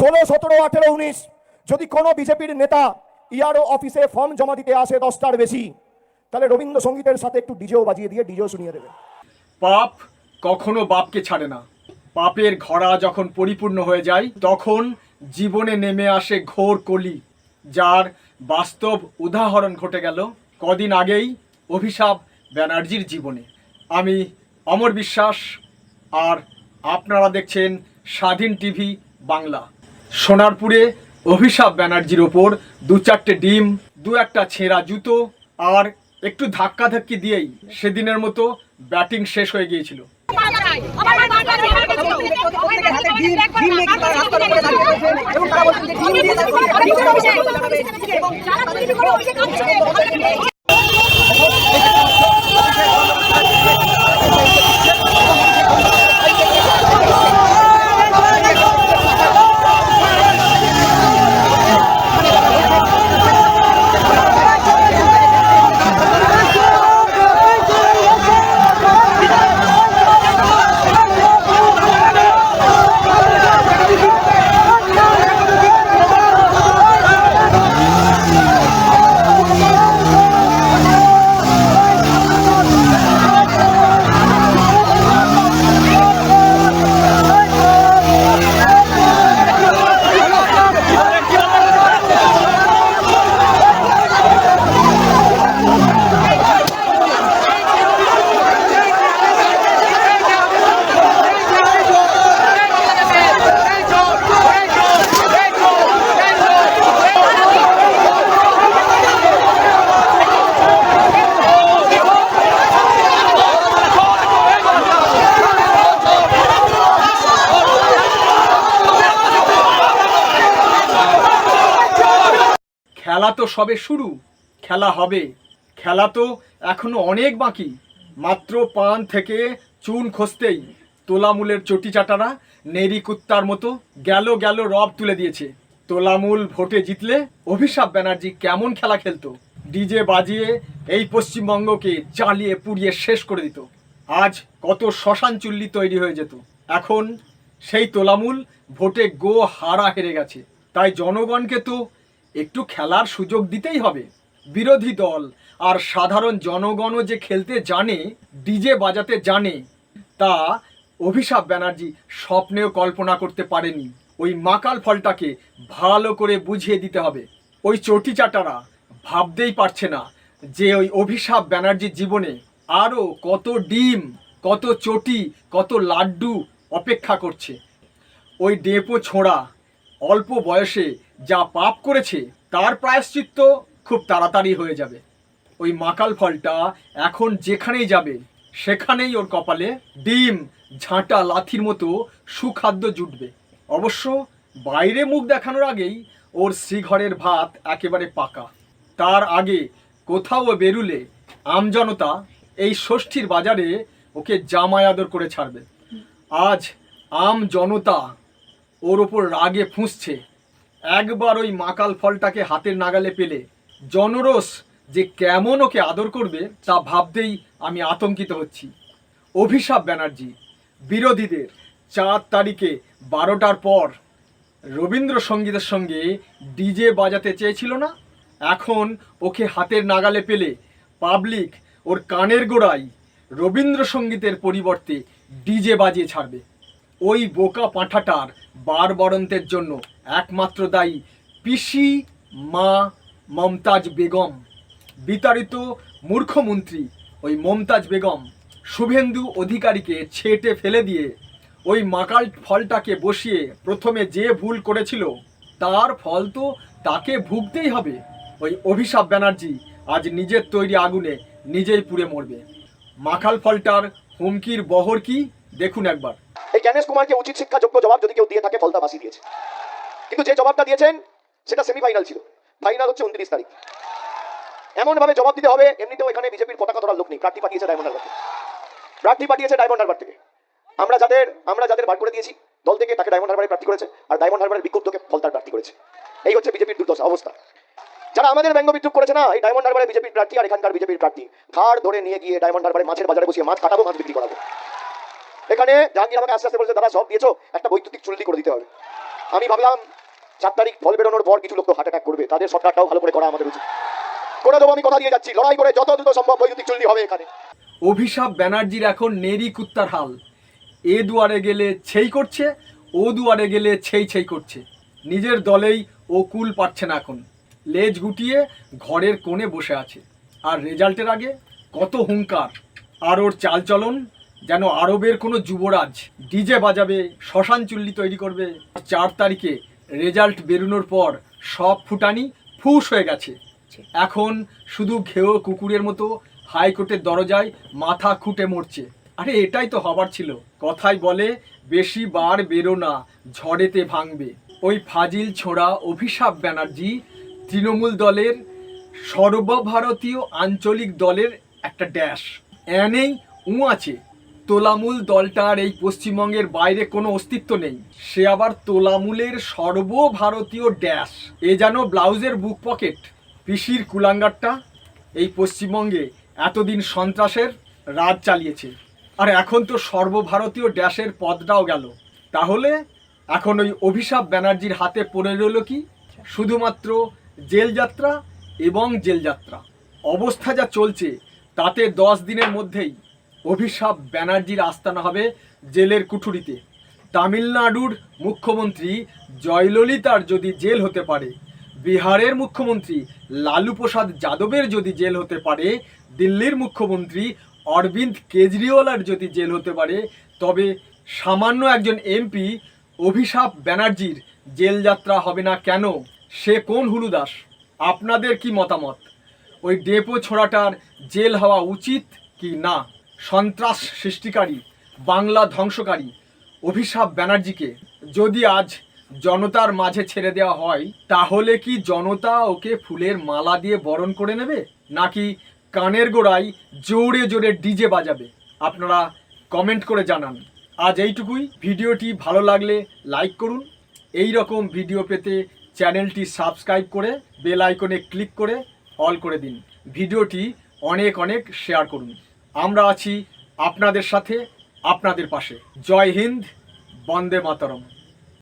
16, 17, 18, 19 যদি কোনো বিজেপির নেতা ইআরও অফিসে ফর্ম জমা দিতে আসে 10টার বেশি, তাহলে রবীন্দ্রসঙ্গীতের সাথে একটু ডিজেও বাজিয়ে দিয়ে ডিজেও শুনিয়ে দেবে। পাপ কখনো বাপকে ছাড়ে না। পাপের ঘড়া যখন পরিপূর্ণ হয়ে যায় তখন জীবনে নেমে আসে ঘোর কলি, যার বাস্তব উদাহরণ ঘটে গেল কদিন আগেই অভিষেক ব্যানার্জির জীবনে। আমি অমর বিশ্বাস, আর আপনারা দেখছেন স্বাধীন টিভি বাংলা। সোনারপুরে অভিষেক ব্যানার্জির ওপর 2-4টে ডিম, 2-1টা ছেঁড়া জুতো আর একটু ধাক্কাধাক্কি দিয়েই সেদিনের মতো ব্যাটিং শেষ হয়ে গিয়েছিল। খেলা তো সবে শুরু, খেলা হবে। খেলা তো এখনো অনেক বাকি। মাত্র পান থেকে চুন খসতেই তোলামূলের চটি চাটারা নেরি কুত্তার মতো গেল গেল রব তুলে দিয়েছে। তোলামূল ভোটে জিতলে অভিষেক ব্যানার্জি কেমন খেলা খেলতো, ডিজে বাজিয়ে এই পশ্চিমবঙ্গকে চালিয়ে পুড়িয়ে শেষ করে দিত। আজ কত শ্মশান চুল্লি তৈরি হয়ে যেত। এখন সেই তোলামূল ভোটে গো হারা হেরে গেছে। তাই জনগণকে তো একটু খেলার সুযোগ দিতেই হবে। বিরোধী দল আর সাধারণ জনগণও যে খেলতে জানে, ডিজে বাজাতে জানে, তা অভিষেক ব্যানার্জি স্বপ্নেও কল্পনা করতে পারেনি। ওই মাকাল ফলটাকে ভালো করে বুঝিয়ে দিতে হবে। ওই চটি চাটারা ভাবতেই পারছে না যে ওই অভিষেক ব্যানার্জির জীবনে আরও কত ডিম, কত চটি, কত লাড্ডু অপেক্ষা করছে। ওই ডেপো ছোঁড়া অল্প বয়সে যা পাপ করেছে তার প্রায়শ্চিত্ত খুব তাড়াতাড়ি হয়ে যাবে। ওই মাকাল ফলটা এখন যেখানেই যাবে সেখানেই ওর কপালে ডিম ঝাঁটা লাথির মতো সুখাদ্য জুটবে। অবশ্য বাইরে মুখ দেখানোর আগেই ওর শ্রীঘরের ভাত একেবারে পাকা। তার আগে কোথাও বেরুলে আমজনতা এই ষষ্ঠীর বাজারে ওকে জামাই আদর করে ছাড়বে। আজ আম জনতা ওর ওপর রাগে ফুঁসছে। একবার ওই মাকাল ফলটাকে হাতের নাগালে পেলে জনরোষ যে কেমন ওকে আদর করবে তা ভাবতেই আমি আতঙ্কিত হচ্ছি। অভিষেক ব্যানার্জি বিরোধীদের 4 তারিখে 12টার পর রবীন্দ্রসঙ্গীতের সঙ্গে ডিজে বাজাতে চেয়েছিল না? এখন ওকে হাতের নাগালে পেলে পাবলিক ওর কানের গোড়ায় রবীন্দ্রসঙ্গীতের পরিবর্তে ডিজে বাজিয়ে ছাড়বে। ওই বোকা পাঁঠাটার বারবারন্তের জন্য একমাত্র দায়ী পিসি মা মমতাজ বেগম। বিতাড়িত মূর্খমন্ত্রী ওই মমতাজ বেগম শুভেন্দু অধিকারীকে ছেঁটে ফেলে দিয়ে ওই মাকাল ফলটাকে বসিয়ে প্রথমে যে ভুল করেছিল তার ফল তো তাকে ভুগতেই হবে। ওই অভিষেক ব্যানার্জি আজ নিজের তৈরি আগুনে নিজেই পুড়ে মরবে। মাকাল ফলটার হুমকির বহর কি দেখুন একবার। এই জ্ঞানেশ কুমারকে উচিত শিক্ষাযোগ্য জবাব যদি কেউ দিয়ে থাকে ফলতা বাসি দিয়েছে, কিন্তু যে জবাবটা দিয়েছেন সেটা সেমিফাইনাল ছিল, ফাইনাল হচ্ছে 29 তারিখ। এমন ভাবে জবাব দিতে হবে। এমনিতেও এখানে বিজেপির পতাকা ধরার লোক নেই, প্রার্থী পাঠিয়েছে ডায়মন্ড হারবার থেকে। প্রার্থী পাঠিয়েছে ডায়মন্ড হারবার থেকে। আমরা যাদের বার করে দিয়েছি দল থেকে, তাকে ডায়মন্ড হারবারে প্রার্থী করেছে, আর ডায়মন্ড হারবারের বিক্ষুব্ধকে ফলতার প্রার্থী করেছে। এই হচ্ছে বিজেপির দুর্দশা অবস্থা। যারা আমাদের ব্যঙ্গ বিদ্রুপ করেছে না, এই ডায়মন্ড হারবারে বিজেপির প্রার্থী আর এখানকার বিজেপির প্রার্থী ঘাড় ধরে নিয়ে গিয়ে ডায়মন্ড হারবারে মাছের বাজারে বসিয়ে মাছ কাটাবো, মাছ বিক্রি করাবো। এখানে জাহাঙ্গীর আমাকে আস্তে আস্তে বলেছে, দাদা সব দিয়েছো, একটা বৈদ্যুতিক চুল্লি করে দিতে হবে। আমি ভাবলাম 4 তারিখ ফল বেরোনোর পর কিছু লোক তো হার্ট অ্যাটাক করবে, তাদের সরকারটাও ভালো করে করা আমাদের উচিত। করে দেবো, আমি কথা দিয়ে যাচ্ছি, লড়াই করে যত দ্রুত সম্ভব বৈদ্যুতিক চুল্লি হবে এখানে। অভিশাপ ব্যানার্জির এখন নেরি কুত্তার হাল, এ দুয়ারে গেলে ছেই করছে, ও দুয়ারে গেলে ছেই ছেই করছে। নিজের দলেই ও কুল পাচ্ছে না এখন, লেজ গুটিয়ে ঘরের কোণে বসে আছে। আর রেজাল্টের আগে কত হুঙ্কার, আর ওর চালচলন যেন আরবের কোনো যুবরাজ। ডিজে বাজাবে, শ্মশান চুল্লি তৈরি করবে। 4 তারিখে রেজাল্ট বেরোনোর পর সব ফুটানি ফুস হয়ে গেছে। এখন শুধু ঘেও কুকুরের মতো হাইকোর্টের দরজায় মাথা খুঁটে মরছে। আরে এটাই তো হবার ছিল। কথাই বলে বেশি বার বেরো না, ঝড়েতে ভাঙবে। ওই ফাজিল ছোড়া অভিশাপ ব্যানার্জি তৃণমূল দলের সর্বভারতীয় আঞ্চলিক দলের একটা ড্যাশ। এনেই আছে, তোলামূল দলটার এই পশ্চিমবঙ্গের বাইরে কোনো অস্তিত্ব নেই। সে আবার তোলামূলের সর্বভারতীয় ড্যাশ। এ যেন ব্লাউজের বুক পকেট। পিসির কুলাঙ্গারটা এই পশ্চিমবঙ্গে এতদিন সন্ত্রাসের রাজ চালিয়েছে, আর এখন তো সর্বভারতীয় ড্যাশের পদটাও গেল। তাহলে এখন ওই অভিশাপ ব্যানার্জির হাতে পড়ে রইল কি? শুধুমাত্র জেলযাত্রা এবং জেলযাত্রা। অবস্থা যা চলছে তাতে 10 দিনের মধ্যেই অভিশাপ ব্যানার্জির আস্তানা হবে জেলের কুঠুরিতে। তামিলনাড়ুর মুখ্যমন্ত্রী জয়ললিতার যদি জেল হতে পারে, বিহারের মুখ্যমন্ত্রী লালু প্রসাদ যাদবের যদি জেল হতে পারে, দিল্লির মুখ্যমন্ত্রী অরবিন্দ কেজরিওয়ালের যদি জেল হতে পারে, তবে সামান্য একজন এমপি অভিশাপ ব্যানার্জির জেলযাত্রা হবে না কেন? সে কোন হুলুদাস? আপনাদের কি মতামত? ওই ডেপো ছোড়াটার জেল হওয়া উচিত কি না? সন্ত্রাস সৃষ্টিকারী, বাংলা ধ্বংসকারী অভিশাপ ব্যানার্জিকে যদি আজ জনতার মাঝে ছেড়ে দেওয়া হয়, তাহলে কি জনতা ওকে ফুলের মালা দিয়ে বরণ করে নেবে, নাকি কানের গোড়ায় জোরে জোরে ডিজে বাজাবে? আপনারা কমেন্ট করে জানান। আজ এইটুকুই। ভিডিওটি ভালো লাগলে লাইক করুন। এই রকম ভিডিও পেতে চ্যানেলটি সাবস্ক্রাইব করে বেল আইকনে ক্লিক করে অল করে দিন। ভিডিওটি অনেক অনেক শেয়ার করুন। আমরা আছি আপনাদের সাথে, আপনাদের পাশে। জয় হিন্দ, বন্দে মাতরম।